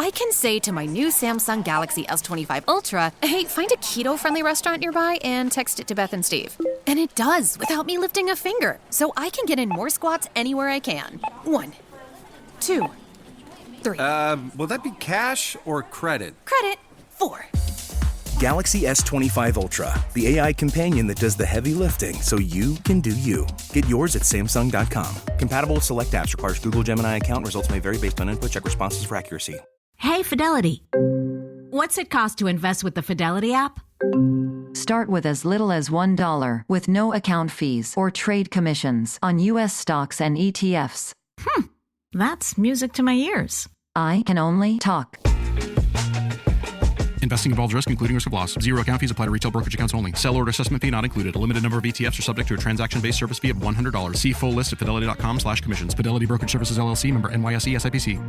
I can say to my new Samsung Galaxy S25 Ultra, hey, find a keto-friendly restaurant nearby and text it to Beth and Steve. And it does, without me lifting a finger. So I can get in more squats anywhere I can. 1, 2, 3. Will that be cash or credit? Credit. 4. Galaxy S25 Ultra, the AI companion that does the heavy lifting so you can do you. Get yours at Samsung.com. Compatible with select apps. Requires Google Gemini account. Results may vary based on input. Check responses for accuracy. Hey, Fidelity. What's it cost to invest with the Fidelity app? Start with as little as $1 with no account fees or trade commissions on U.S. stocks and ETFs. That's music to my ears. I can only talk. Investing involves risk, including risk of loss. Zero account fees apply to retail brokerage accounts only. Sell order assessment fee not included. A limited number of ETFs are subject to a transaction-based service fee of $100. See full list at fidelity.com/commissions. Fidelity Brokerage Services, LLC, member NYSE SIPC.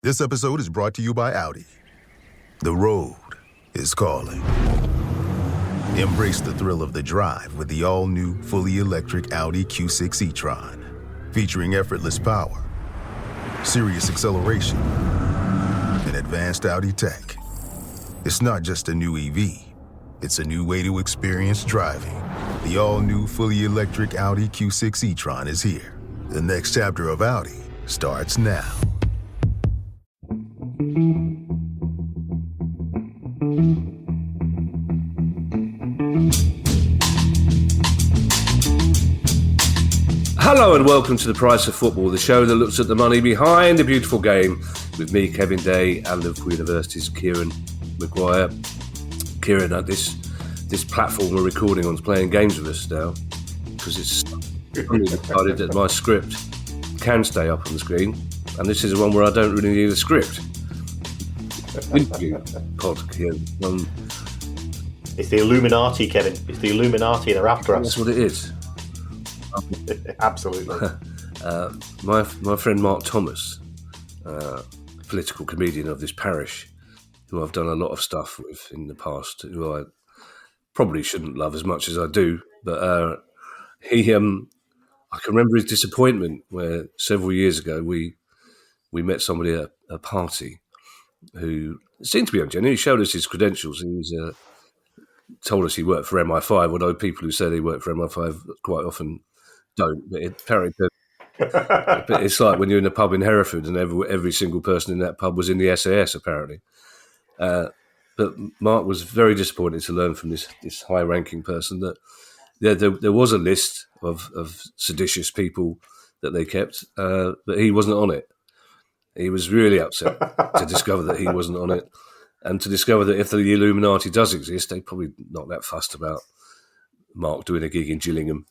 This episode is brought to you by Audi. The road is calling. Embrace the thrill of the drive with the all-new, fully electric Audi Q6 e-tron. Featuring effortless power, serious acceleration, and advanced Audi tech. It's not just a new EV, it's a new way to experience driving. The all-new, fully electric Audi Q6 e-tron is here. The next chapter of Audi starts now. Hello and welcome to The Price of Football, the show that looks at the money behind a beautiful game with me, Kevin Day, and Liverpool University's Kieran Maguire. Kieran, this platform we're recording on is playing games with us now because it's decided that my script can stay up on the screen, and this is the one where I don't really need a script. Interview pod, Kieran. It's the Illuminati, Kevin. It's the Illuminati. They're after us. That's what it is. Absolutely. My friend Mark Thomas, political comedian of this parish, who I've done a lot of stuff with in the past, who I probably shouldn't love as much as I do, but I can remember his disappointment where several years ago we met somebody at a party who seemed to be ungenuine. He showed us his credentials. He was told us he worked for MI5, although people who say they work for MI5 quite often don't. But it's like when you're in a pub in Hereford and every single person in that pub was in the SAS, apparently. But Mark was very disappointed to learn from this high-ranking person that there was a list of seditious people that they kept, but he wasn't on it. He was really upset to discover that he wasn't on it, and to discover that if the Illuminati does exist, they're probably not that fussed about Mark doing a gig in Gillingham,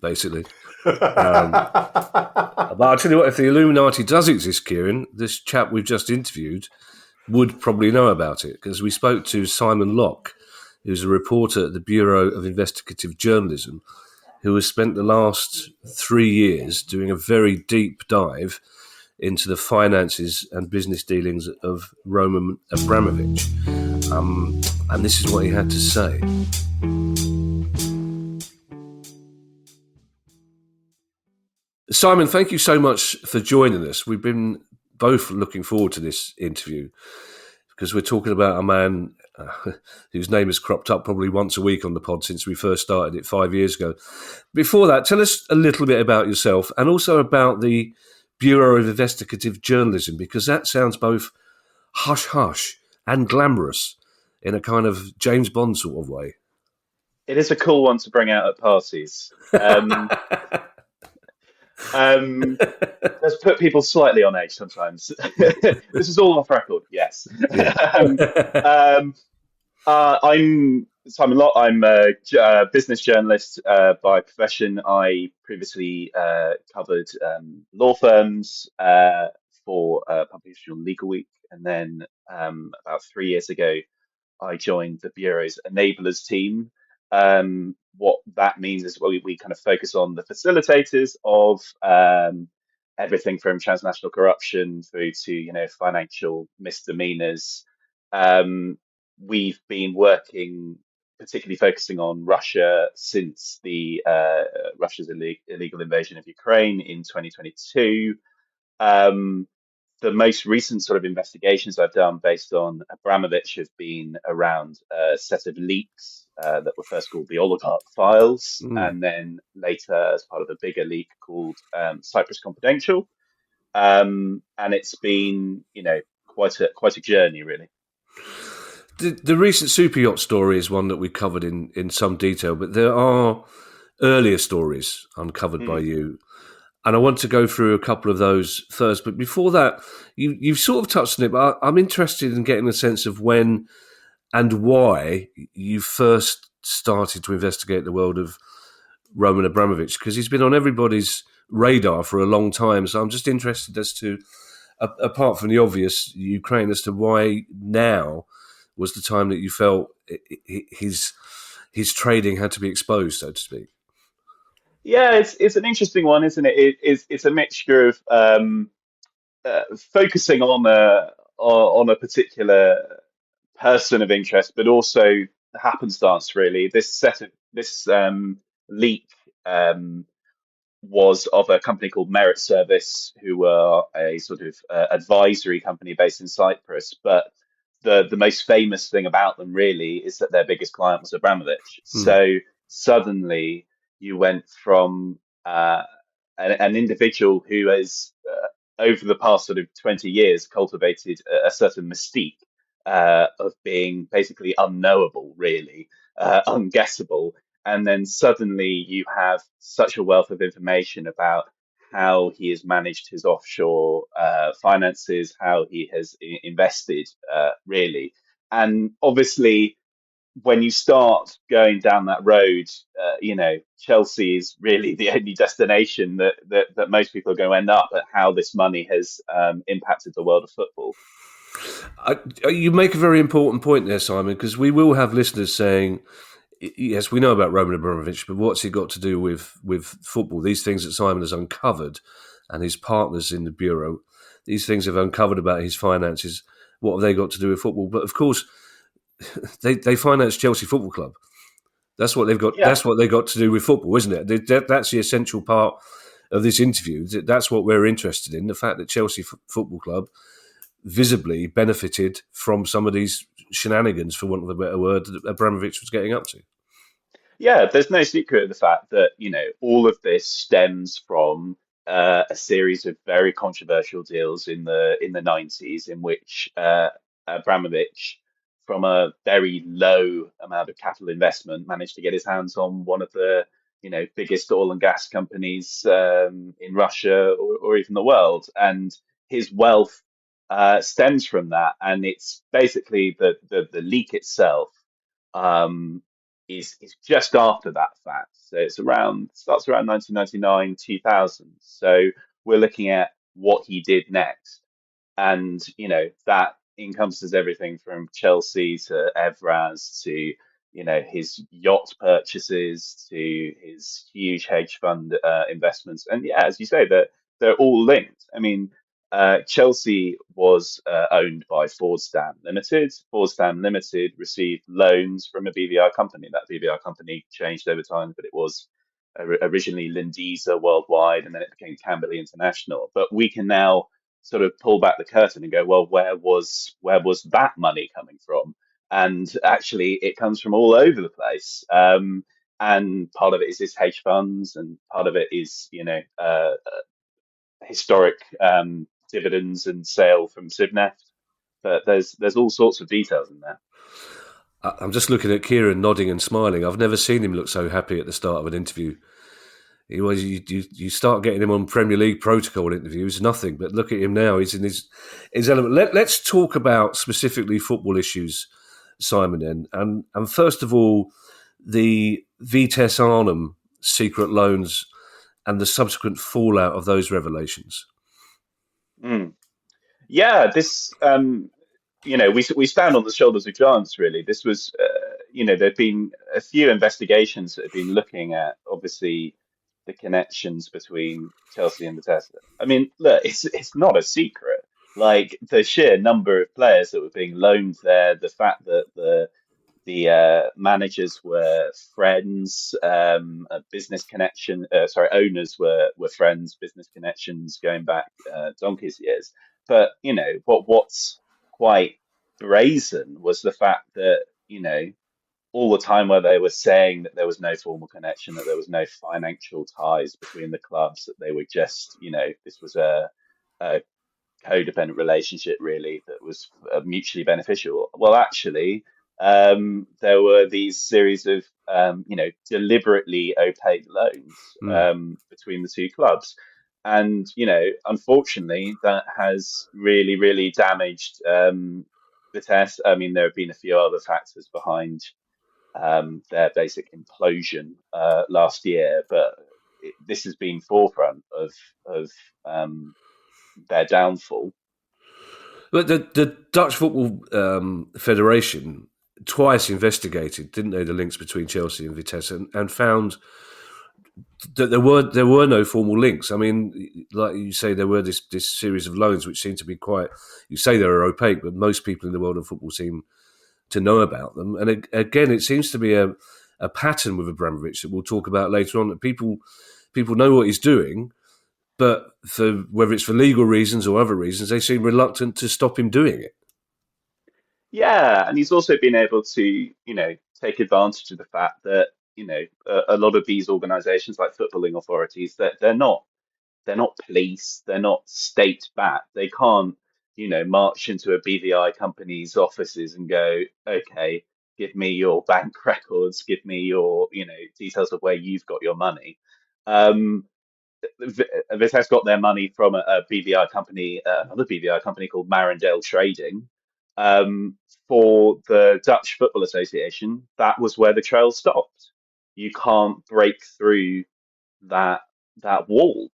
basically. But I'll tell you what, if the Illuminati does exist, Kieran, this chap we've just interviewed would probably know about it, because we spoke to Simon Locke, who's a reporter at the Bureau of Investigative Journalism, who has spent the last 3 years doing a very deep dive into the finances and business dealings of Roman Abramovich. And this is what he had to say. Simon, thank you so much for joining us. We've been both looking forward to this interview because we're talking about a man whose name has cropped up probably once a week on the pod since we first started it 5 years ago. Before that, tell us a little bit about yourself and also about the Bureau of Investigative Journalism, because that sounds both hush-hush and glamorous in a kind of James Bond sort of way. It is a cool one to bring out at parties. Let's put people slightly on edge sometimes. This is all off record, yes. Yeah. I'm Simon Lott. I'm a business journalist by profession. I previously covered law firms for Publishing on Legal Week, and then about 3 years ago, I joined the Bureau's enablers team. What that means is we kind of focus on the facilitators of everything from transnational corruption through to financial misdemeanors. We've been working, particularly focusing on Russia since the Russia's illegal invasion of Ukraine in 2022. the most recent sort of investigations I've done based on Abramovich have been around a set of leaks that were first called the Oligarch Files, and then later as part of a bigger leak called Cyprus Confidential. And it's been, quite a journey, really. The recent super yacht story is one that we covered in some detail, but there are earlier stories uncovered by you. And I want to go through a couple of those first. But before that, you've sort of touched on it, but I'm interested in getting a sense of when and why you first started to investigate the world of Roman Abramovich, because he's been on everybody's radar for a long time. So I'm just interested as to, apart from the obvious Ukraine, as to why now was the time that you felt his trading had to be exposed, so to speak. Yeah, it's an interesting one, isn't it? It's a mixture of focusing on a particular person of interest, but also happenstance. Really, this leak was of a company called Merit Service, who were a sort of advisory company based in Cyprus. But the most famous thing about them really is that their biggest client was Abramovich. So suddenly you went from an individual who has over the past sort of 20 years cultivated a certain mystique of being basically unknowable, really, unguessable. And then suddenly you have such a wealth of information about how he has managed his offshore finances, how he has invested, really. And obviously, when you start going down that road, Chelsea is really the only destination that most people are going to end up at, how this money has impacted the world of football. You make a very important point there, Simon, because we will have listeners saying, yes, we know about Roman Abramovich, but what's he got to do with football? These things that Simon has uncovered and his partners in the Bureau, these things have uncovered about his finances, what have they got to do with football? But of course, they finance Chelsea Football Club. That's what they've got. Yeah. That's what they got to do with football, isn't it? That's the essential part of this interview. That's what we're interested in, the fact that Chelsea Football Club visibly benefited from some of these shenanigans, for want of a better word, that Abramovich was getting up to. Yeah, there's no secret of the fact that, all of this stems from a series of very controversial deals in the 90s in which Abramovich, from a very low amount of capital investment, managed to get his hands on one of the biggest oil and gas companies in Russia or even the world. And his wealth stems from that. And it's basically the leak itself is just after that fact. So it starts around 1999, 2000. So we're looking at what he did next. And, that encompasses everything from Chelsea to Evraz to, his yacht purchases to his huge hedge fund investments. And yeah, as you say, they're all linked. I mean, Chelsea was owned by Fordstam Limited. Fordstam Limited received loans from a BVI company. That BVI company changed over time, but it was originally Lindisa Worldwide, and then it became Camberley International. But we can now sort of pull back the curtain and go, well, where was that money coming from? And actually, it comes from all over the place. And part of it is his hedge funds, and part of it is, historic dividends and sale from Sibneft. But there's all sorts of details in there. I'm just looking at Kieran nodding and smiling. I've never seen him look so happy at the start of an interview. You start getting him on Premier League protocol interviews, nothing. But look at him now; he's in his element. Let's talk about specifically football issues, Simon. And first of all, the Vitesse Arnhem secret loans and the subsequent fallout of those revelations. Yeah, this we stand on the shoulders of giants. Really, this was there've been a few investigations that have been looking at obviously the connections between Chelsea and Vitesse. I mean, look, it's not a secret. Like the sheer number of players that were being loaned there, the fact that the managers were friends, business connection. Owners were friends, business connections going back donkey's years. But what's quite brazen was the fact that all the time where they were saying that there was no formal connection, that there was no financial ties between the clubs, that they were just, this was a codependent relationship really that was mutually beneficial. Well, actually, there were these series of, deliberately opaque loans between the two clubs. And, unfortunately, that has really, really damaged Vitesse. I mean, there have been a few other factors behind their basic implosion last year, but this has been forefront of their downfall. But the Dutch Football Federation twice investigated, didn't they, the links between Chelsea and Vitesse, and found that there were no formal links. I mean, like you say, there were this series of loans which seem to be quite. You say they were opaque, but most people in the world of football seem to know about them. And again, it seems to be a pattern with Abramovich that we'll talk about later on. That people know what he's doing, but for whether it's for legal reasons or other reasons, they seem reluctant to stop him doing it. Yeah, and he's also been able to, take advantage of the fact that, a lot of these organizations like footballing authorities, that they're not police, they're not state backed. They can't, march into a BVI company's offices and go, okay, give me your bank records, give me your, details of where you've got your money. Vitesse got their money from a BVI company, another BVI company called Marendale Trading. For the Dutch Football Association, that was where the trail stopped. You can't break through that wall.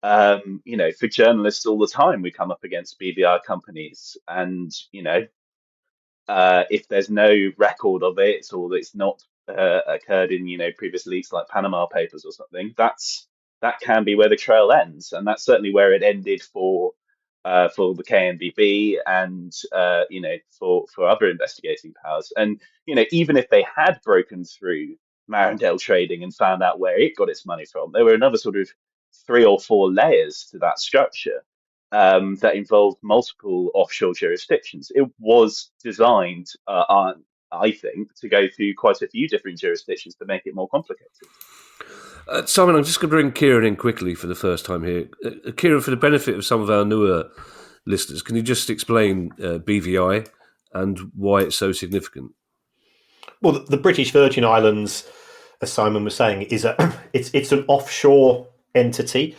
For journalists all the time, we come up against BVI companies, and if there's no record of it, or it's not occurred in previous leaks like Panama Papers or something, that can be where the trail ends, and that's certainly where it ended for the KNVB and for other investigating powers. And even if they had broken through Marendale Trading and found out where it got its money from, there were another sort of 3 or 4 layers to that structure that involved multiple offshore jurisdictions. It was designed, I think, to go through quite a few different jurisdictions to make it more complicated. Simon, I'm just going to bring Kieran in quickly for the first time here. Kieran, for the benefit of some of our newer listeners, can you just explain BVI and why it's so significant? Well, the British Virgin Islands, as Simon was saying, it's an offshore entity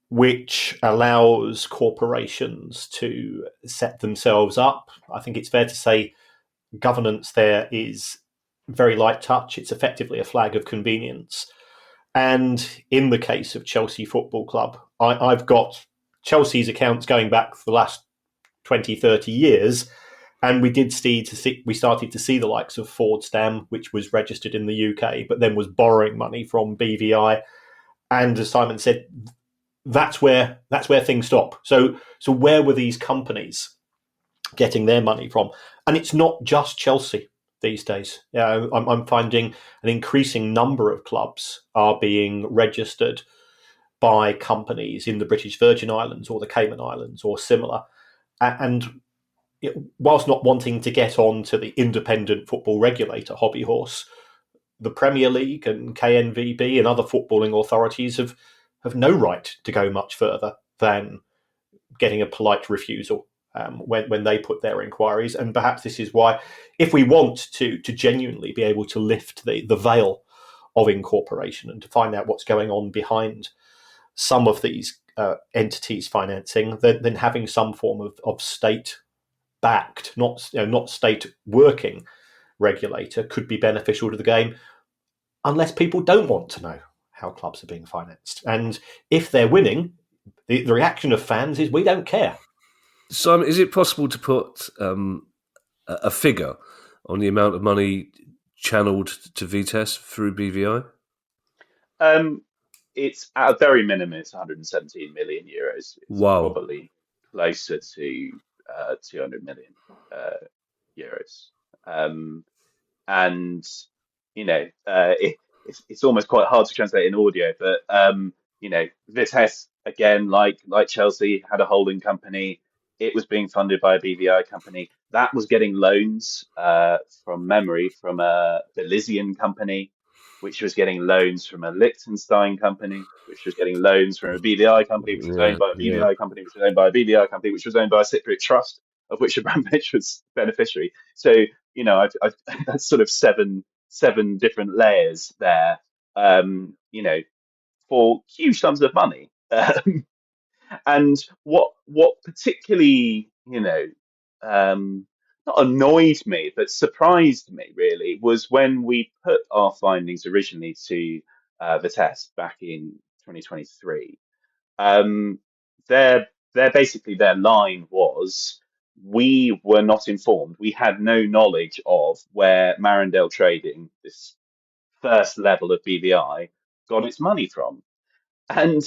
which allows corporations to set themselves up. I think it's fair to say governance there is very light touch. It's effectively a flag of convenience. And in the case of Chelsea Football Club, I've got Chelsea's accounts going back for the last 20, 30 years. And we started to see the likes of Fordstam, which was registered in the UK, but then was borrowing money from BVI. And as Simon said, that's where things stop. So where were these companies getting their money from? And it's not just Chelsea these days. I'm finding an increasing number of clubs are being registered by companies in the British Virgin Islands or the Cayman Islands or similar. And whilst not wanting to get on to the independent football regulator, Hobby Horse, the Premier League and KNVB and other footballing authorities have no right to go much further than getting a polite refusal when they put their inquiries. And perhaps this is why, if we want to genuinely be able to lift the veil of incorporation and to find out what's going on behind some of these entities financing, then having some form of state-backed, not state-working regulator could be beneficial to the game, unless people don't want to know how clubs are being financed. And if they're winning, the reaction of fans is, we don't care. Simon, is it possible to put a figure on the amount of money channeled to Vitesse through BVI? It's at a very minimum, it's 117 million euros. It's wow. Probably closer to 200 million euros. And, it's almost quite hard to translate in audio, but, Vitesse, again, like Chelsea, had a holding company. it was being funded by a BVI company. That was getting loans from memory from a Belizean company, which was getting loans from a Liechtenstein company, which was getting loans from a BVI company, which was owned by a Yeah. BVI company, which was owned by a BVI company, which was owned by a Cypriot trust, of which Abramovich was beneficiary. So, I've that's sort of seven different layers there, for huge sums of money. And what particularly, not annoyed me, but surprised me really, was when we put our findings originally to Vitesse back in 2023. Um, their line was, we were not informed. We had no knowledge of where Marindale Trading, this first level of BVI, got its money from. And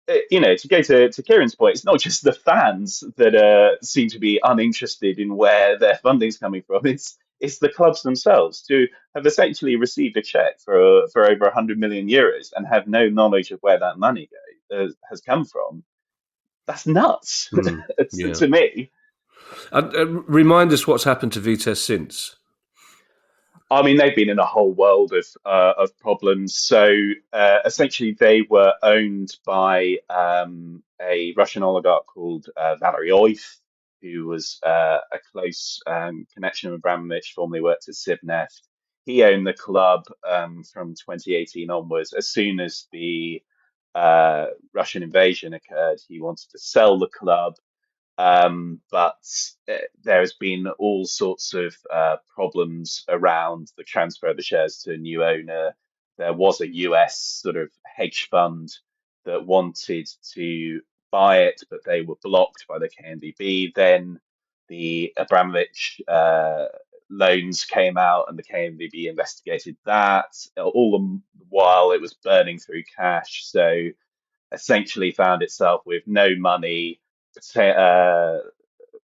to go to Kieran's point, it's not just the fans that seem to be uninterested in where their funding's coming from. It's the clubs themselves to have essentially received a check for over 100 million euros and have no knowledge of where that money has come from. That's nuts Yeah. to me. Remind us what's happened to Vitesse since. I mean, they've been in a whole world of problems. So essentially, they were owned by a Russian oligarch called Valery Oif, who was a close connection with Abramovich, formerly worked at Sibneft. He owned the club from 2018 onwards. As soon as the Russian invasion occurred, he wanted to sell the club. But there has been all sorts of problems around the transfer of the shares to a new owner. There was a US sort of hedge fund that wanted to buy it, but they were blocked by the KNVB. Then the Abramovich loans came out and the KNVB investigated that. All the while it was burning through cash. So essentially found itself with no money,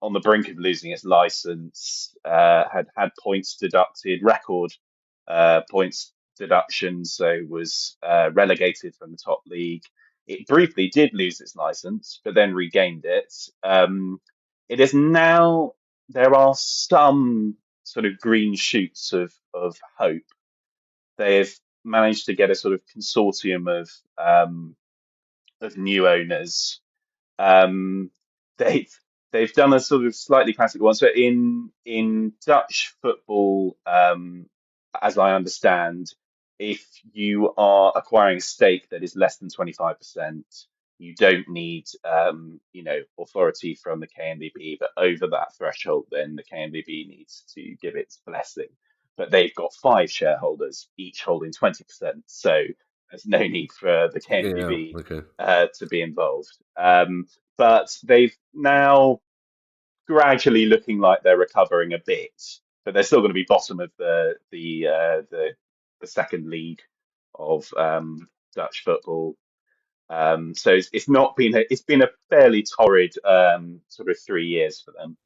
on the brink of losing its license, had points deducted, record points deduction, so was relegated from the top league. It briefly did lose its license, but then regained it. It is now, there are some sort of green shoots of hope. They've managed to get a sort of consortium of new owners. Um, they've done a sort of slightly classic one. So in Dutch football, as I understand, if you are acquiring a stake that is less than 25%, you don't need authority from the KNVB, but over that threshold, then the KNVB needs to give its blessing. But they've got 5 shareholders, each holding 20%. So there's no need for the KNVB to be involved. But they've now gradually looking like they're recovering a bit, but they're still going to be bottom of the second league of Dutch football. So it's not been it's been a fairly torrid sort of 3 years for them.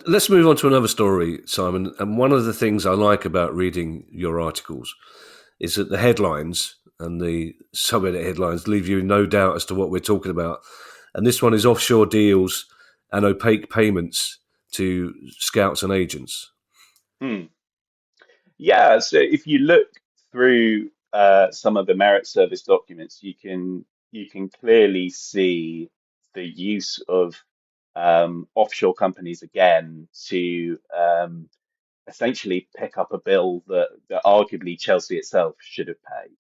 Let's move on to another story, Simon. And one of the things I like about reading your articles is that the headlines and the subheading headlines leave you in no doubt as to what we're talking about. And this one is offshore deals and opaque payments to scouts and agents. Yeah, so if you look through some of the merit service documents, you can clearly see the use of offshore companies again to essentially pick up a bill that arguably Chelsea itself should have paid.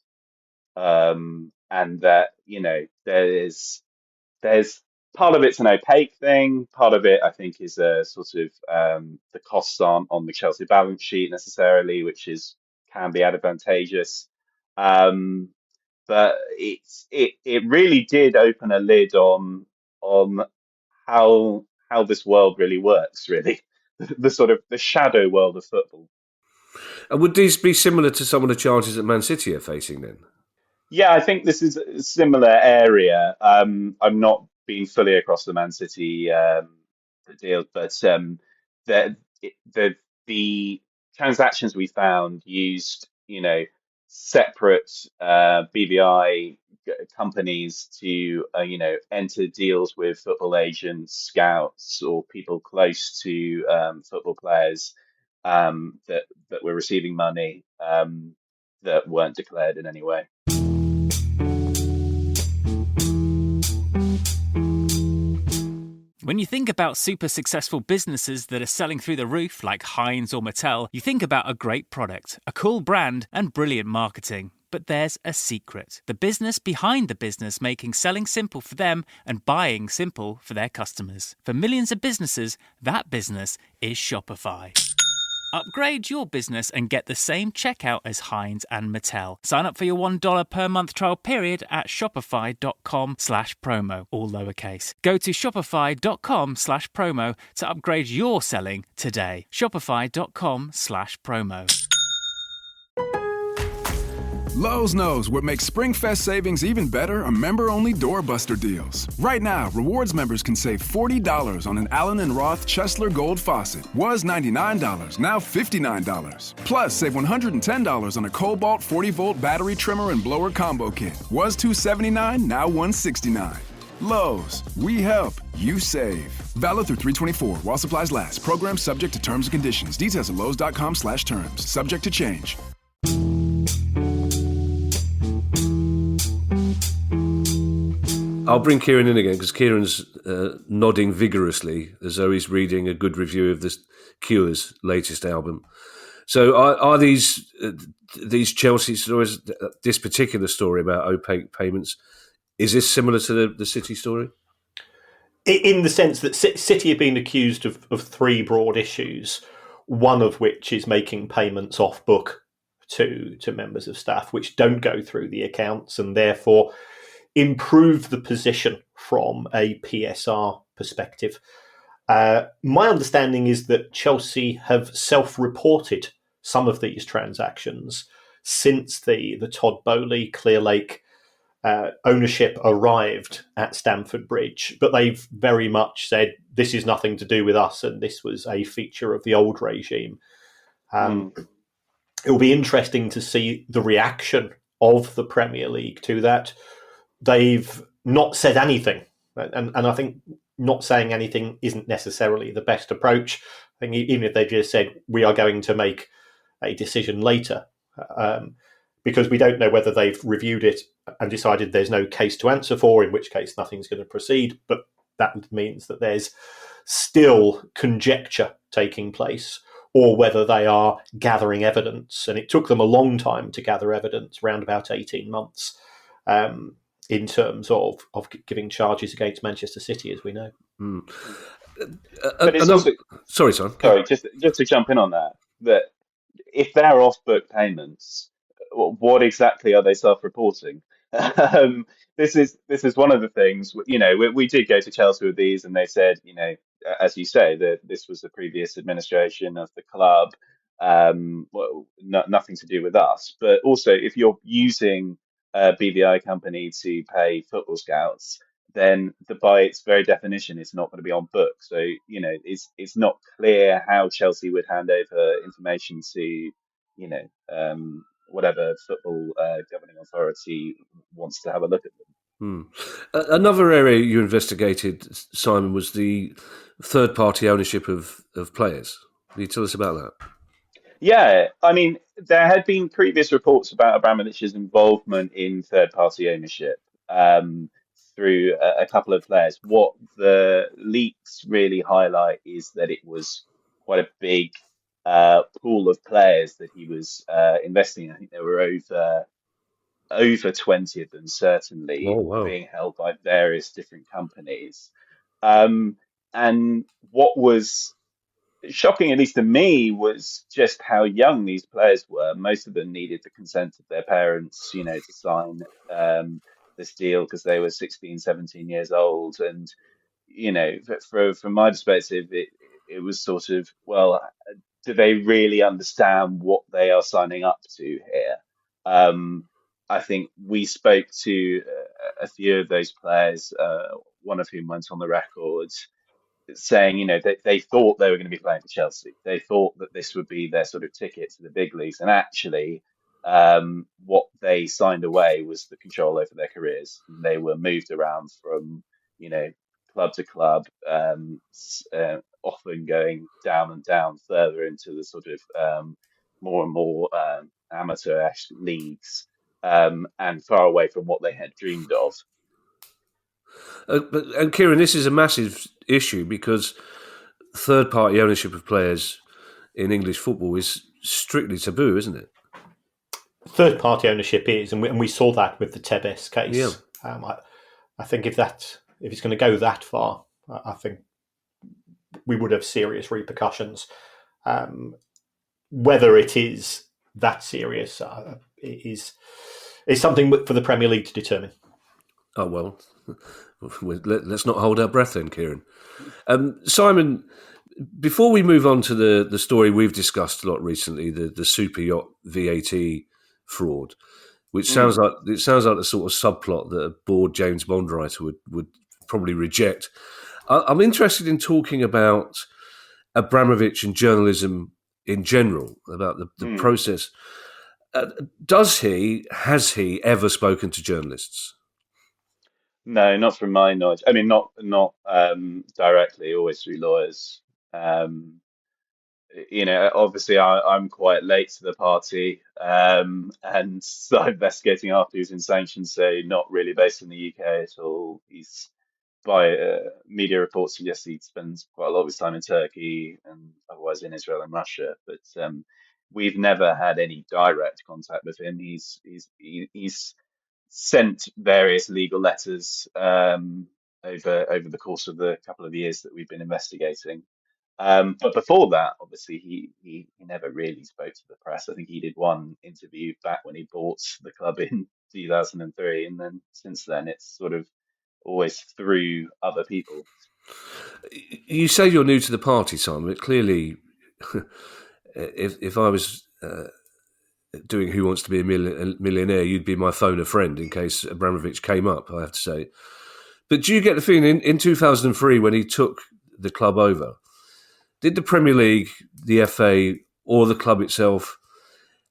And that, there's part of it's an opaque thing. Part of it, I think, is a sort of the costs aren't on the Chelsea balance sheet necessarily, which can be advantageous. But it really did open a lid on how this world really works, really, the sort of the shadow world of football. And would these be similar to some of the charges that Man City are facing then? Yeah, I think this is a similar area. I'm not being fully across the Man City deal, but the transactions we found used, separate BVI companies to enter deals with football agents, scouts, or people close to football players that were receiving money that weren't declared in any way. When you think about super successful businesses that are selling through the roof, like Heinz or Mattel, you think about a great product, a cool brand, and brilliant marketing. But there's a secret. The business behind the business making selling simple for them and buying simple for their customers. For millions of businesses, that business is Shopify. Upgrade your business and get the same checkout as Heinz and Mattel. Sign up for your $1 per month trial period at shopify.com/promo, all lowercase. Go to shopify.com/promo to upgrade your selling today. Shopify.com/promo. Lowe's knows what makes SpringFest savings even better are member-only doorbuster deals. Right now, rewards members can save $40 on an Allen & Roth Chesler Gold faucet. Was $99, now $59. Plus, save $110 on a Cobalt 40-volt battery trimmer and blower combo kit. Was $279, now $169. Lowe's, we help, you save. Valid through 3/24 while supplies last. Program subject to terms and conditions. Details at lowes.com/terms. Subject to change. I'll bring Kieran in again because Kieran's nodding vigorously as though he's reading a good review of this Cure's latest album. So are these Chelsea stories, this particular story about opaque payments, is this similar to the City story? In the sense that City have been accused of three broad issues, one of which is making payments off book to members of staff, which don't go through the accounts and therefore improve the position from a PSR perspective. My understanding is that Chelsea have self-reported some of these transactions since the Todd Boehly Clearlake ownership arrived at Stamford Bridge, but they've very much said this is nothing to do with us and this was a feature of the old regime. It will be interesting to see the reaction of the Premier League to that. They've not said anything, and I think not saying anything isn't necessarily the best approach. I think even if they just said, we are going to make a decision later, because we don't know whether they've reviewed it and decided there's no case to answer for, in which case nothing's going to proceed, but that means that there's still conjecture taking place, or whether they are gathering evidence. And it took them a long time to gather evidence, around about 18 months. In terms of giving charges against Manchester City, as we know. But it's also, sorry, Son. Just to jump in on that if they're off-book payments, what exactly are they self-reporting? This is one of the things. We did go to Chelsea with these, and they said, as you say, that this was the previous administration of the club. Nothing to do with us. But also, if you're using a BVI company to pay football scouts, then by its very definition, it's not going to be on book. So, it's not clear how Chelsea would hand over information to, whatever football governing authority wants to have a look at them. Another area you investigated, Simon, was the third-party ownership of players. Can you tell us about that? Yeah, I mean, there had been previous reports about Abramovich's involvement in third-party ownership through a couple of players. What the leaks really highlight is that it was quite a big pool of players that he was investing in. I think there were over 20 of them, certainly, being held by various different companies. And what was shocking, at least to me, was just how young these players were. Most of them needed the consent of their parents, to sign this deal because they were 16, 17 years old. And, from my perspective, it was sort of, well, do they really understand what they are signing up to here? I think we spoke to a few of those players, one of whom went on the record saying, they thought they were going to be playing for Chelsea. They thought that this would be their sort of ticket to the big leagues. And actually, what they signed away was the control over their careers. And they were moved around from, club to club, often going down and down further into the sort of more and more amateur-esque leagues, and far away from what they had dreamed of. And Kieran, this is a massive issue because third-party ownership of players in English football is strictly taboo, isn't it? Third-party ownership is, and we saw that with the Tebes case. Yeah. I think if it's going to go that far, I think we would have serious repercussions. Whether it is that serious is something for the Premier League to determine. Oh, well, let's not hold our breath then, Kieran. Simon, before we move on to the story we've discussed a lot recently, the Superyacht VAT fraud, which sounds like the sort of subplot that a bored James Bond writer would probably reject. I'm interested in talking about Abramovich and journalism in general, about the process. Has he ever spoken to journalists? No, not from my knowledge. I mean, not directly, always through lawyers. Obviously I'm quite late to the party, and started investigating after he was in sanctions, so not really based in the UK at all. He's, by media reports, suggest he spends quite a lot of his time in Turkey and otherwise in Israel and Russia. But we've never had any direct contact with him. He's sent various legal letters over the course of the couple of years that we've been investigating. But before that, obviously, he never really spoke to the press. I think he did one interview back when he bought the club in 2003, and then since then it's sort of always through other people. You say you're new to the party, Simon, but clearly, if I was doing Who Wants to Be a Millionaire, you'd be my phone a friend in case Abramovich came up, I have to say. But do you get the feeling in 2003 when he took the club over, did the Premier League, the FA, or the club itself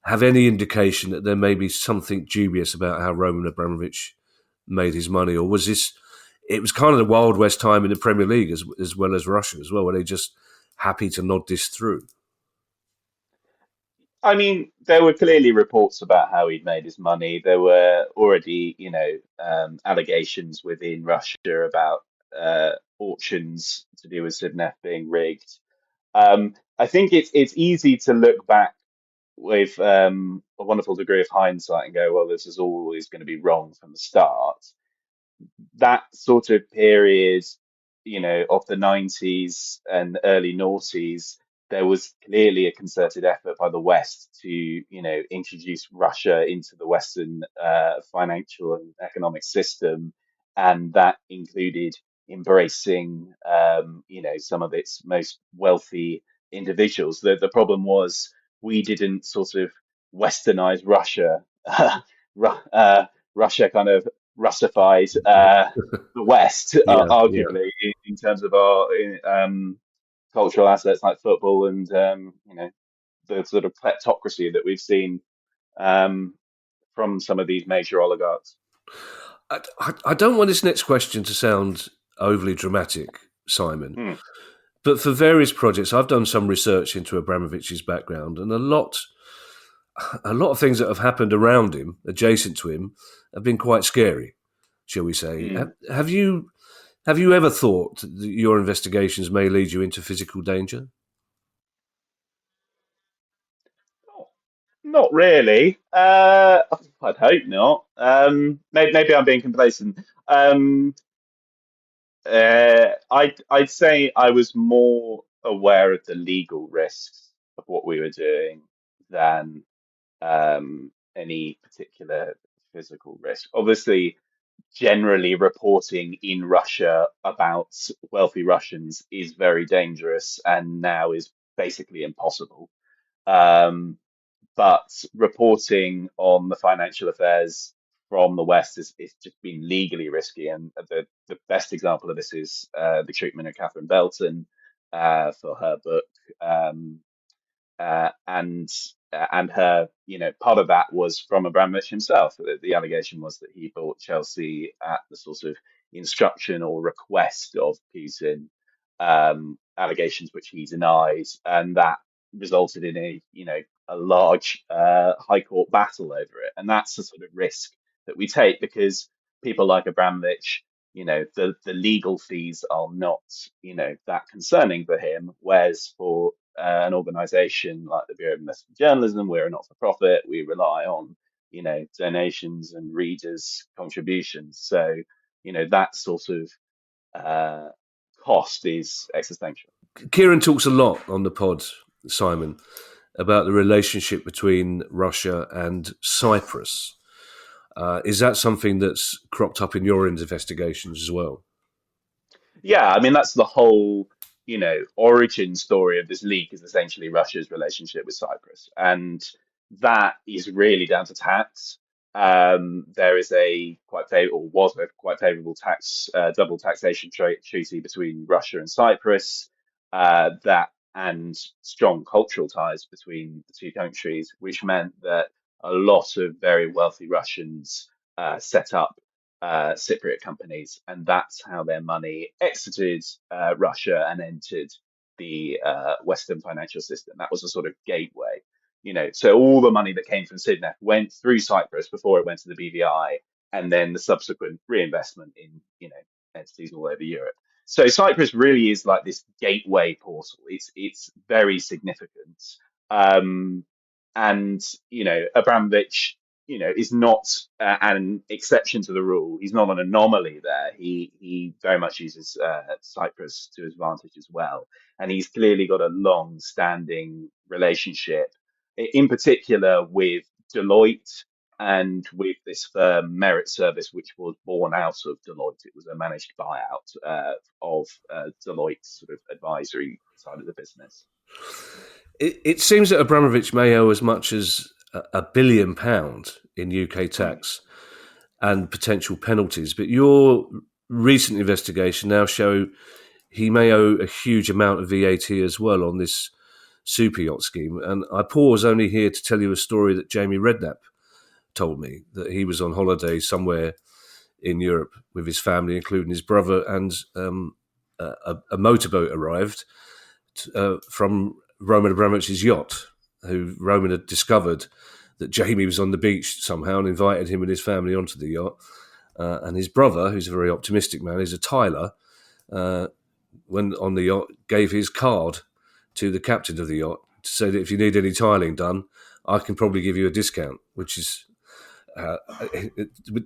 have any indication that there may be something dubious about how Roman Abramovich made his money? Or was it was kind of the Wild West time in the Premier League as well as Russia as well? Were they just happy to nod this through? I mean, there were clearly reports about how he'd made his money. There were already, allegations within Russia about auctions to do with Sidneff being rigged. I think it's easy to look back with a wonderful degree of hindsight and go, well, this is always going to be wrong from the start. That sort of period, of the 90s and early noughties, there was clearly a concerted effort by the West to, introduce Russia into the Western financial and economic system. And that included embracing, some of its most wealthy individuals. The problem was we didn't sort of westernize Russia. Russia kind of Russified the West, arguably, in terms of our cultural assets like football and the sort of kleptocracy that we've seen from some of these major oligarchs. I don't want this next question to sound overly dramatic, Simon, but for various projects, I've done some research into Abramovich's background, and a lot of things that have happened around him, adjacent to him, have been quite scary, shall we say. Have you ever thought that your investigations may lead you into physical danger? Not really. I'd hope not. Maybe I'm being complacent. I'd say I was more aware of the legal risks of what we were doing than any particular physical risk. Obviously, generally reporting in Russia about wealthy Russians is very dangerous and now is basically impossible. But reporting on the financial affairs from the West is just been legally risky. And the best example of this is the treatment of Catherine Belton for her book. And and her, part of that was from Abramovich himself. The allegation was that he bought Chelsea at the sort of instruction or request of Putin, allegations which he denied, and that resulted in a large high court battle over it. And that's the sort of risk that we take, because people like Abramovich, the legal fees are not, that concerning for him. Whereas for an organization like the Bureau of Investigative Journalism, we're a not-for-profit. We rely on, donations and readers' contributions. So, that sort of cost is existential. Kieran talks a lot on the pod, Simon, about the relationship between Russia and Cyprus. Is that something that's cropped up in your investigations as well? Yeah, I mean, that's the whole, origin story of this leak, is essentially Russia's relationship with Cyprus. And that is really down to tax. There is was a quite favorable double taxation treaty between Russia and Cyprus, and strong cultural ties between the two countries, which meant that a lot of very wealthy Russians set up Cypriot companies, and that's how their money exited Russia and entered the Western financial system. That was a sort of gateway, So all the money that came from Sydney went through Cyprus before it went to the BVI, and then the subsequent reinvestment in, entities all over Europe. So Cyprus really is like this gateway portal. It's very significant, and Abramovich, is not an exception to the rule. He's not an anomaly there. He very much uses Cyprus to his advantage as well, and he's clearly got a long-standing relationship, in particular with Deloitte and with this firm Merit Service, which was born out of Deloitte. It was a managed buyout of Deloitte's sort of advisory side of the business. It seems that Abramovich may owe as much as £1 billion in UK tax and potential penalties, but your recent investigation now show he may owe a huge amount of VAT as well on this Superyacht scheme. And I pause only here to tell you a story that Jamie Redknapp told me, that he was on holiday somewhere in Europe with his family, including his brother, and a motorboat arrived from Roman Abramovich's yacht, who Roman had discovered that Jamie was on the beach somehow and invited him and his family onto the yacht. And his brother, who's a very optimistic man, is a tiler, when on the yacht, gave his card to the captain of the yacht to say that if you need any tiling done, I can probably give you a discount, which is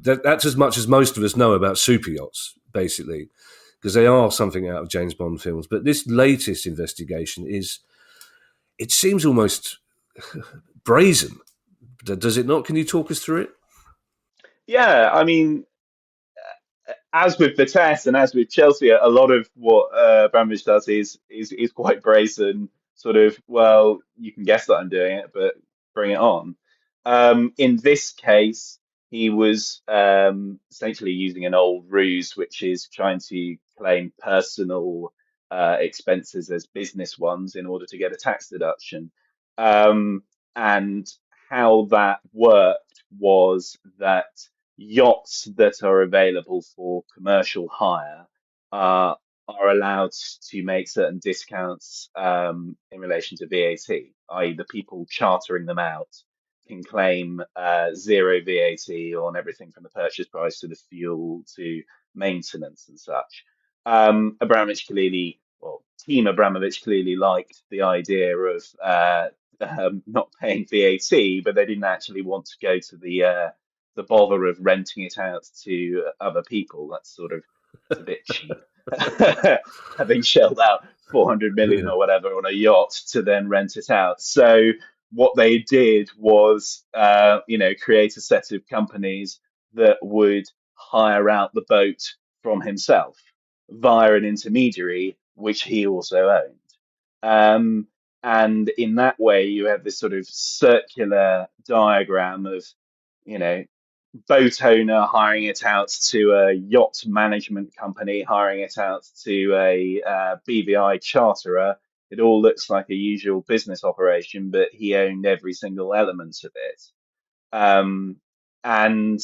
that's as much as most of us know about super yachts, basically, because they are something out of James Bond films. But this latest investigation it seems almost brazen. Does it not? Can you talk us through it? Yeah, I mean, as with Vitesse and as with Chelsea, a lot of what Abramovich does is quite brazen. Sort of, well, you can guess that I'm doing it, but bring it on. In this case, he was essentially using an old ruse, which is trying to claim personal expenses as business ones in order to get a tax deduction. And how that worked was that yachts that are available for commercial hire are allowed to make certain discounts in relation to VAT, i.e. the people chartering them out can claim zero VAT on everything from the purchase price to the fuel to maintenance and such. Team Abramovich clearly liked the idea of not paying VAT, but they didn't actually want to go to the bother of renting it out to other people. That's sort of, it's a bit cheap. Having shelled out 400 million or whatever on a yacht to then rent it out. So what they did was, create a set of companies that would hire out the boat from himself via an intermediary, which he also owned. And in that way, you have this sort of circular diagram of, boat owner hiring it out to a yacht management company, hiring it out to a BVI charterer, it all looks like a usual business operation, but he owned every single element of it. And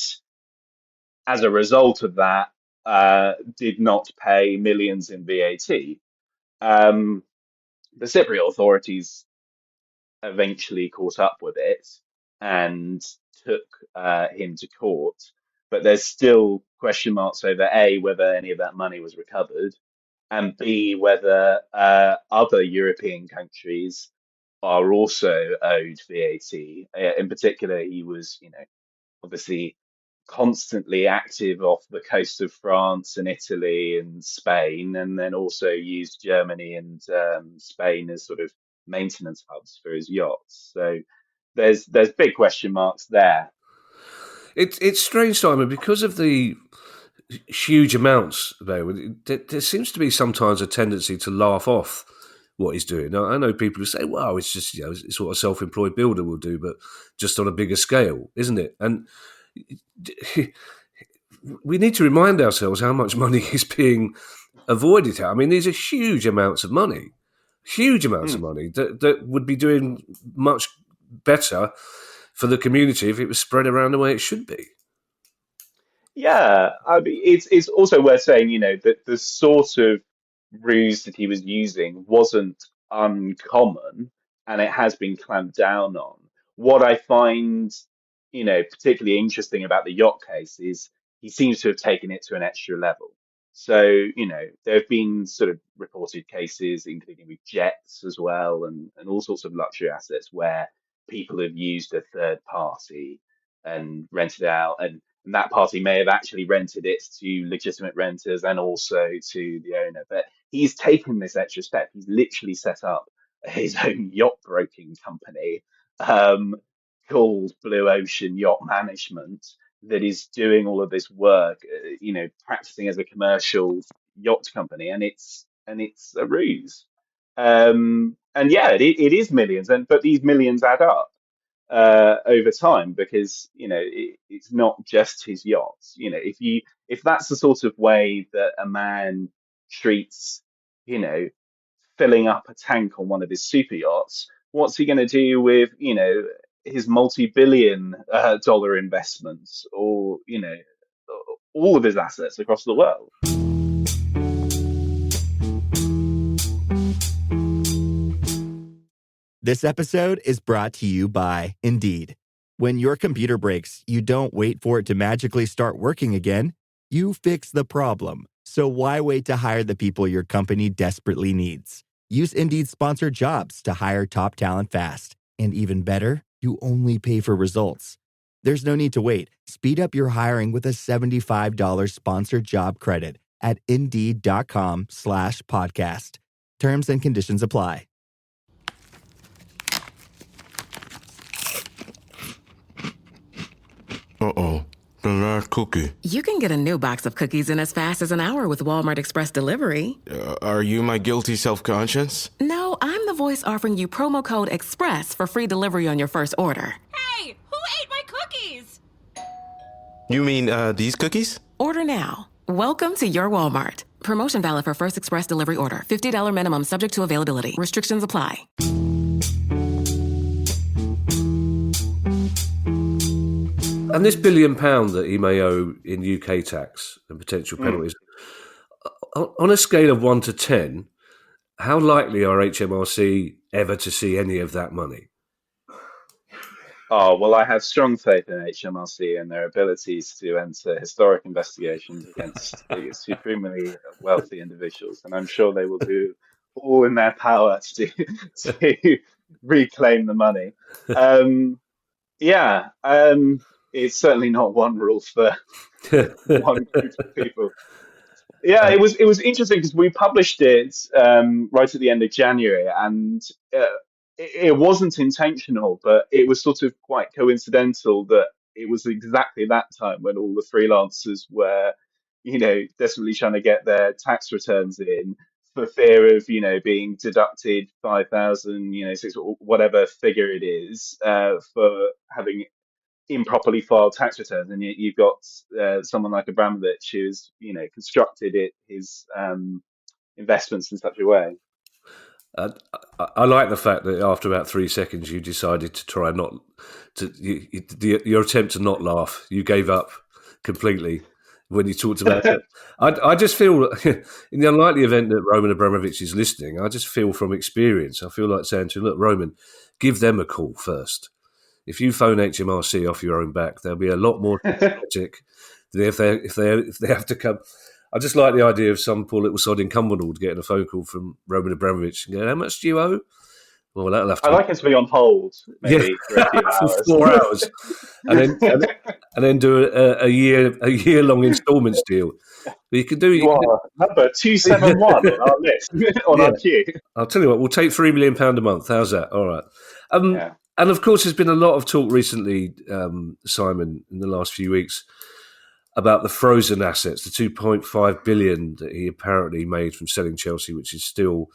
as a result of that, did not pay millions in VAT. The Cypriot authorities eventually caught up with it and took him to court. But there's still question marks over A, whether any of that money was recovered, and B, whether other European countries are also owed VAT. In particular, he was, obviously constantly active off the coast of France and Italy and Spain, and then also used Germany and Spain as sort of maintenance hubs for his yachts. So there's big question marks there. It's strange, Simon, because of the huge amounts available. There seems to be sometimes a tendency to laugh off what he's doing. Now, I know people who say, "Well, it's just it's what a self-employed builder will do, but just on a bigger scale, isn't it?" And we need to remind ourselves how much money is being avoided here. I mean, these are huge amounts of money that would be doing much better for the community if it was spread around the way it should be. Yeah, I mean, it's also worth saying, that the sort of ruse that he was using wasn't uncommon, and it has been clamped down on. What I find, particularly interesting about the yacht case is he seems to have taken it to an extra level. So, there have been sort of reported cases, including with jets as well, and all sorts of luxury assets where people have used a third party and rented out, and that party may have actually rented it to legitimate renters and also to the owner. But he's taken this extra step. He's literally set up his own yacht broking company called Blue Ocean Yacht Management that is doing all of this work, practicing as a commercial yacht company, and it's a ruse. And yeah, it is millions, but these millions add up over time because it's not just his yachts. If that's the sort of way that a man treats, filling up a tank on one of his super yachts, what's he going to do with his multi-billion dollar investments, or all of his assets across the world? This episode is brought to you by Indeed. When your computer breaks, you don't wait for it to magically start working again. You fix the problem. So why wait to hire the people your company desperately needs? Use Indeed's sponsored jobs to hire top talent fast. And even better, you only pay for results. There's no need to wait. Speed up your hiring with a $75 sponsored job credit at Indeed.com/podcast. Terms and conditions apply. Uh-oh, the last cookie. You can get a new box of cookies in as fast as an hour with Walmart Express Delivery. Are you my guilty self-conscience? No, I'm the voice offering you promo code EXPRESS for free delivery on your first order. Hey, who ate my cookies? You mean, these cookies? Order now. Welcome to your Walmart. Promotion valid for first express delivery order. $50 minimum subject to availability. Restrictions apply. And this £1 billion that he may owe in UK tax and potential penalties, on a scale of 1 to 10, how likely are HMRC ever to see any of that money? Oh, well, I have strong faith in HMRC and their abilities to enter historic investigations against supremely wealthy individuals. And I'm sure they will do all in their power to reclaim the money. It's certainly not one rule for one group of people. Yeah, it was interesting because we published it right at the end of January, and it wasn't intentional, but it was sort of quite coincidental that it was exactly that time when all the freelancers were, desperately trying to get their tax returns in for fear of, being deducted 5,000, whatever figure it is, for having improperly filed tax returns. And you've got someone like Abramovich who's, constructed his investments in such a way. I like the fact that after about 3 seconds you decided to try not to your attempt to not laugh. You gave up completely when you talked about it. I just feel, in the unlikely event that Roman Abramovich is listening, I just feel from experience, I feel like saying to him, look, Roman, give them a call first. If you phone HMRC off your own back, they'll be a lot more sympathetic than if they have to come. I just like the idea of some poor little sod in Cumbernauld getting a phone call from Roman Abramovich and going, how much do you owe? Well, that'll have to. I like it to be on hold, maybe for a few hours, for 4 hours, and then do a year long instalments deal. But you can do. You are number 271 on our list on our queue. I'll tell you what. We'll take £3 million a month. How's that? All right. And of course, there's been a lot of talk recently, Simon, in the last few weeks, about the frozen assets, the 2.5 billion that he apparently made from selling Chelsea, which is still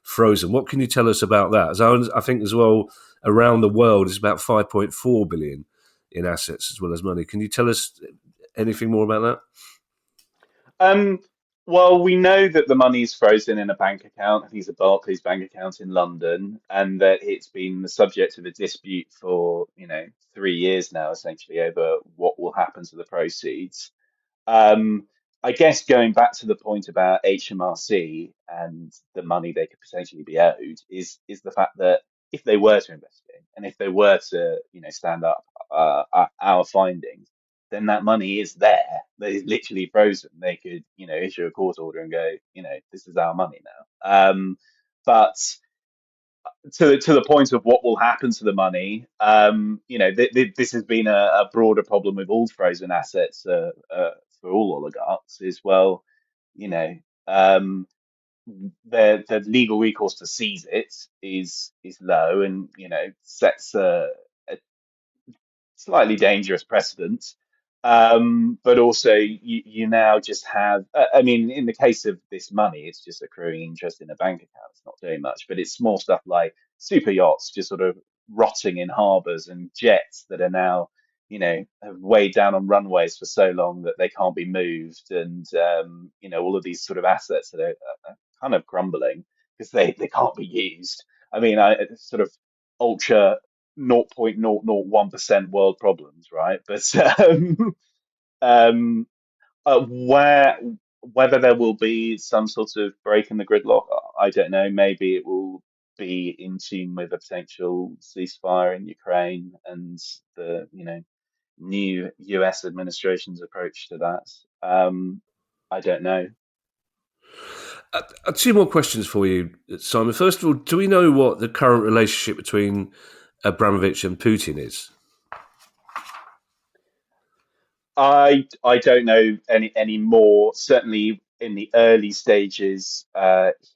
frozen. What can you tell us about that? As I think as well, around the world, it's about 5.4 billion in assets as well as money. Can you tell us anything more about that? Well, we know that the money's frozen in a bank account. I think it's a Barclays bank account in London, and that it's been the subject of a dispute for 3 years now, essentially, over what will happen to the proceeds. I guess going back to the point about HMRC and the money they could potentially be owed is the fact that if they were to investigate and if they were to stand up our findings, then that money is there. That is literally frozen. They could issue a court order and go, this is our money now. But to the point of what will happen to the money, this has been a broader problem with all frozen assets for all oligarchs. Is the legal recourse to seize it is low, and sets a slightly dangerous precedent. But also you now just have, in the case of this money, it's just accruing interest in a bank account. It's not doing much, but it's small stuff like super yachts just sort of rotting in harbours, and jets that are now, have weighed down on runways for so long that they can't be moved. And, all of these sort of assets that are kind of crumbling because they can't be used. Sort of ultra 0.001% world problems, right? But whether there will be some sort of break in the gridlock, I don't know. Maybe it will be in tune with a potential ceasefire in Ukraine and the new US administration's approach to that. I don't know. 2 more questions for you, Simon. First of all, do we know what the current relationship between Abramovich and Putin is? I don't know any more. Certainly in the early stages,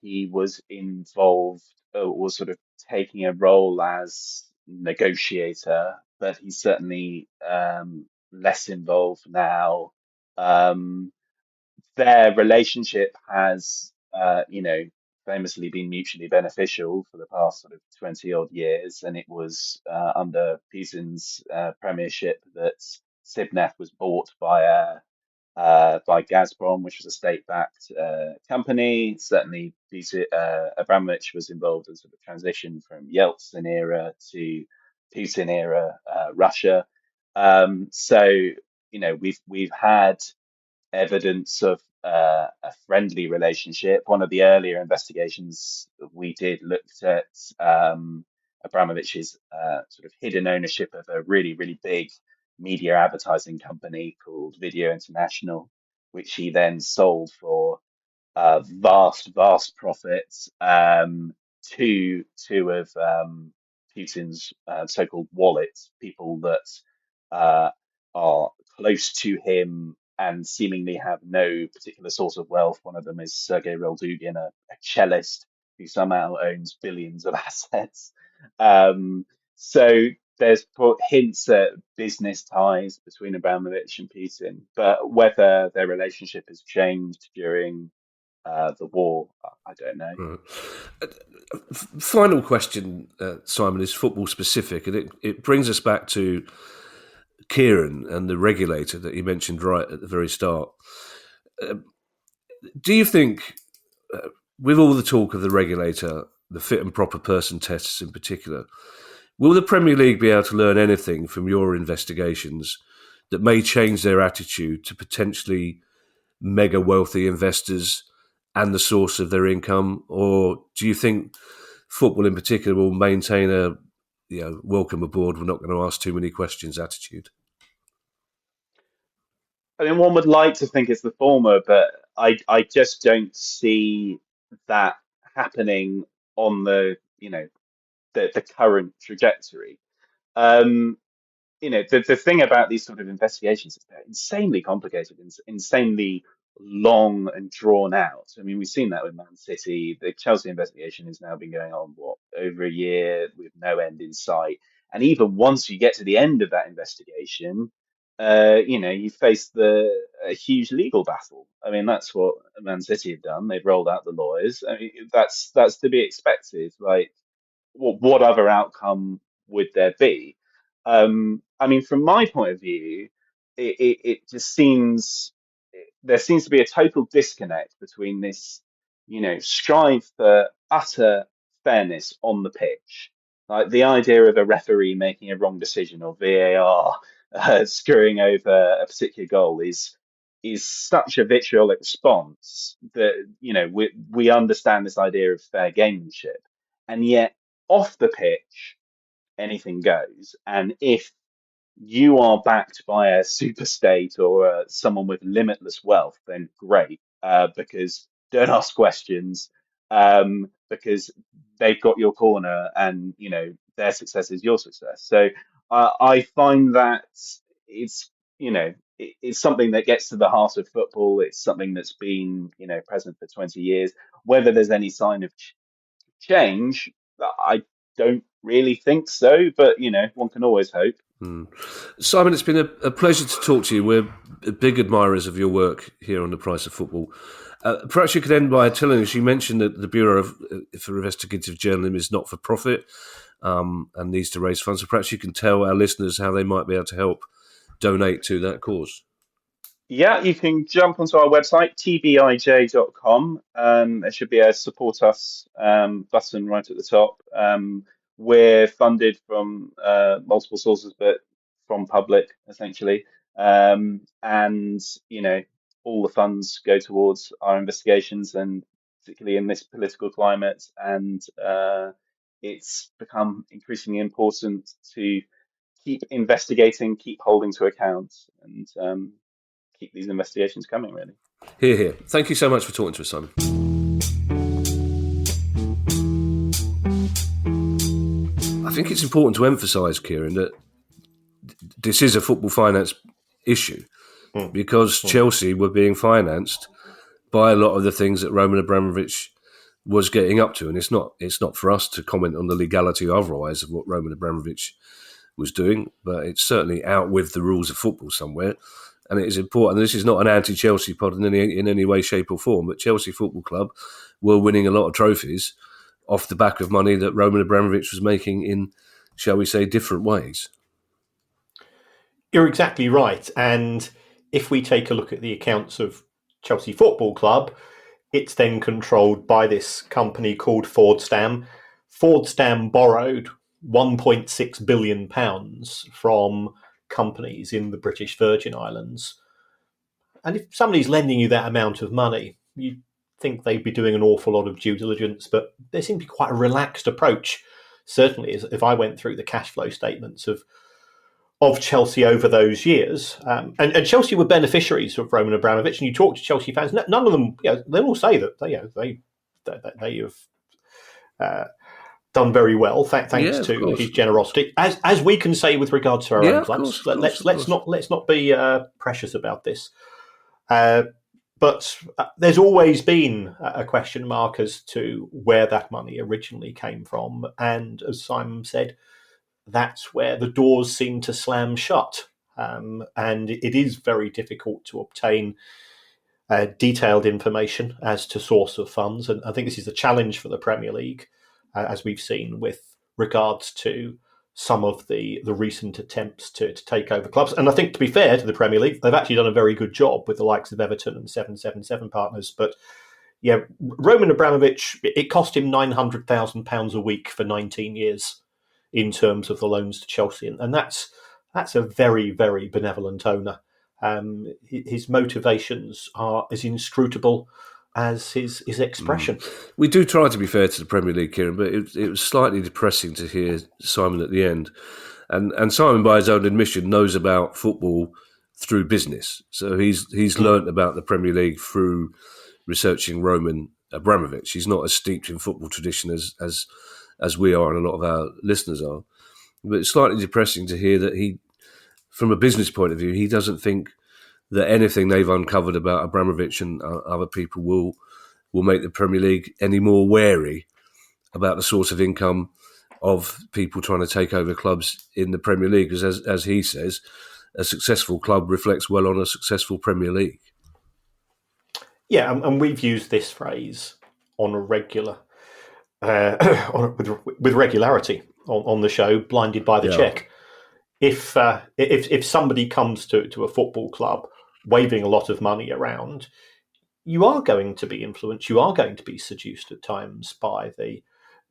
he was involved, was sort of taking a role as negotiator, but he's certainly less involved now. Their relationship has, famously been mutually beneficial for the past sort of 20 odd years, and it was under Putin's premiership that Sibnef was bought by Gazprom, which was a state-backed company. Certainly, Abramovich was involved in sort of transition from Yeltsin era to Putin era Russia. So we've had evidence of a friendly relationship. One of the earlier investigations we did looked at Abramovich's sort of hidden ownership of a really, really big media advertising company called Video International, which he then sold for vast profits to two of Putin's so-called wallets, people that are close to him and seemingly have no particular source of wealth. One of them is Sergei Roldugin, a cellist who somehow owns billions of assets. So there's hints at business ties between Abramovich and Putin, but whether their relationship has changed during the war, I don't know. Final question, Simon, is football specific, and it brings us back to Kieran and the regulator that you mentioned right at the very start. Do you think, with all the talk of the regulator the fit and proper person tests in particular. Will the Premier League be able to learn anything from your investigations that may change their attitude to potentially mega wealthy investors and the source of their income? Or do you think football in particular will maintain a welcome aboard, we're not going to ask too many questions attitude? I mean, one would like to think it's the former, but I just don't see that happening on the current trajectory. The thing about these sort of investigations is they're insanely complicated and insanely long and drawn out. I mean, we've seen that with Man City. The Chelsea investigation has now been going on, over a year with no end in sight. And even once you get to the end of that investigation, you face a huge legal battle. I mean, that's what Man City have done. They've rolled out the lawyers. I mean, that's to be expected. Like, what other outcome would there be? I mean, from my point of view, it just seems there seems to be a total disconnect between this, strive for utter fairness on the pitch, like the idea of a referee making a wrong decision or VAR screwing over a particular goal is such a vitriolic response that we understand this idea of fair gamemanship, and yet off the pitch anything goes. And if you are backed by a super state or someone with limitless wealth, then great, because don't ask questions, because they've got your corner, and their success is your success. So I find that it's it's something that gets to the heart of football. It's something that's been present for 20 years. Whether there's any sign of change, I don't really think so, but one can always hope. Simon, it's been a pleasure to talk to you. We're big admirers of your work here on The Price of Football. Perhaps you could end by telling us, you mentioned that the Bureau of Investigative Journalism is not for profit and needs to raise funds. So perhaps you can tell our listeners how they might be able to help donate to that cause. Yeah, you can jump onto our website, tbij.com. There should be a support us button right at the top. We're funded from multiple sources, but from public, essentially. And, all the funds go towards our investigations, and particularly in this political climate. And it's become increasingly important to keep investigating, keep holding to account, and keep these investigations coming, really. Hear, hear. Thank you so much for talking to us, Simon. I think it's important to emphasise, Kieran, that this is a football finance issue because Chelsea were being financed by a lot of the things that Roman Abramovich was getting up to, and it's not for us to comment on the legality or otherwise of what Roman Abramovich was doing, but it's certainly out with the rules of football somewhere. And it is important. This is not an anti-Chelsea pod in any way, shape or form, but Chelsea Football Club were winning a lot of trophies off the back of money that Roman Abramovich was making in, shall we say, different ways. You're exactly right. And if we take a look at the accounts of Chelsea Football Club, it's then controlled by this company called Fordstam. Fordstam borrowed £1.6 billion from companies in the British Virgin Islands. And if somebody's lending you that amount of money, you'd think they'd be doing an awful lot of due diligence, but there seemed to be quite a relaxed approach. Certainly, if I went through the cash flow statements of Chelsea over those years, and Chelsea were beneficiaries of Roman Abramovich, and you talk to Chelsea fans, none of them, they all say that they have done very well, thanks to his generosity, as we can say with regards to our own clubs. Let's not be precious about this. But there's always been a question mark as to where that money originally came from, and as Simon said, that's where the doors seem to slam shut, and it is very difficult to obtain detailed information as to source of funds, and I think this is a challenge for the Premier League. As we've seen with regards to some of the recent attempts to take over clubs. And I think, to be fair to the Premier League, they've actually done a very good job with the likes of Everton and 777 partners. But yeah, Roman Abramovich, it cost him £900,000 a week for 19 years in terms of the loans to Chelsea. And that's a very, very benevolent owner. His motivations are as inscrutable as his expression. We do try to be fair to the Premier League, Kieran, but it was slightly depressing to hear Simon at the end. And Simon, by his own admission, knows about football through business. So he's learnt about the Premier League through researching Roman Abramovich. He's not as steeped in football tradition as we are and a lot of our listeners are. But it's slightly depressing to hear that he, from a business point of view, he doesn't think that anything they've uncovered about Abramovich and other people will make the Premier League any more wary about the source of income of people trying to take over clubs in the Premier League. Because as he says, a successful club reflects well on a successful Premier League. Yeah, and we've used this phrase on a regular, with regularity on the show, blinded by the cheque. If somebody comes to a football club waving a lot of money around, you are going to be influenced. You are going to be seduced at times by the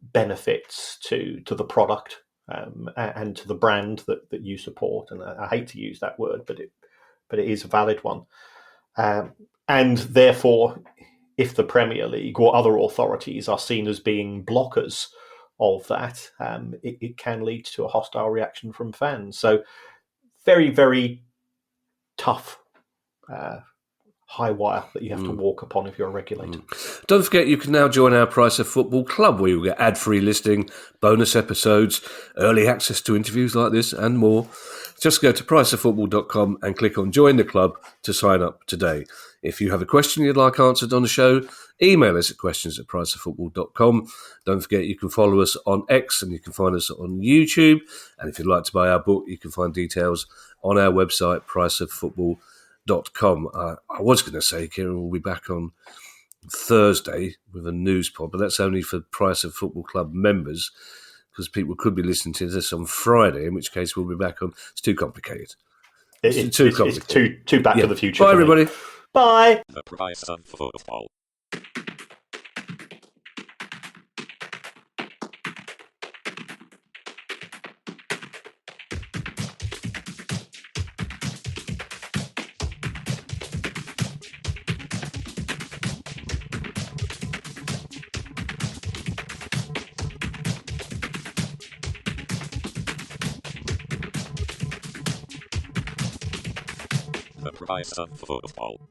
benefits to the product and to the brand that you support. And I hate to use that word, but it is a valid one. And therefore, if the Premier League or other authorities are seen as being blockers of that, it can lead to a hostile reaction from fans. So very, very tough high wire that you have to walk upon if you're a regulator. Don't forget you can now join our Price of Football Club, where you'll get ad-free listing, bonus episodes, early access to interviews like this and more. Just go to priceoffootball.com and click on Join the Club to sign up today. If you have a question you'd like answered on the show, email us at questions@priceoffootball.com. Don't forget you can follow us on X and you can find us on YouTube. And if you'd like to buy our book, you can find details on our website, priceoffootball.com. I was going to say, Kieran, we'll be back on Thursday with a news pod, but that's only for Price of Football Club members, because people could be listening to this on Friday, in which case we'll be back on. It's too complicated. It's too complicated. It's too Back to the Future. Bye, everybody. Bye. The Price of Football. The Price of Football.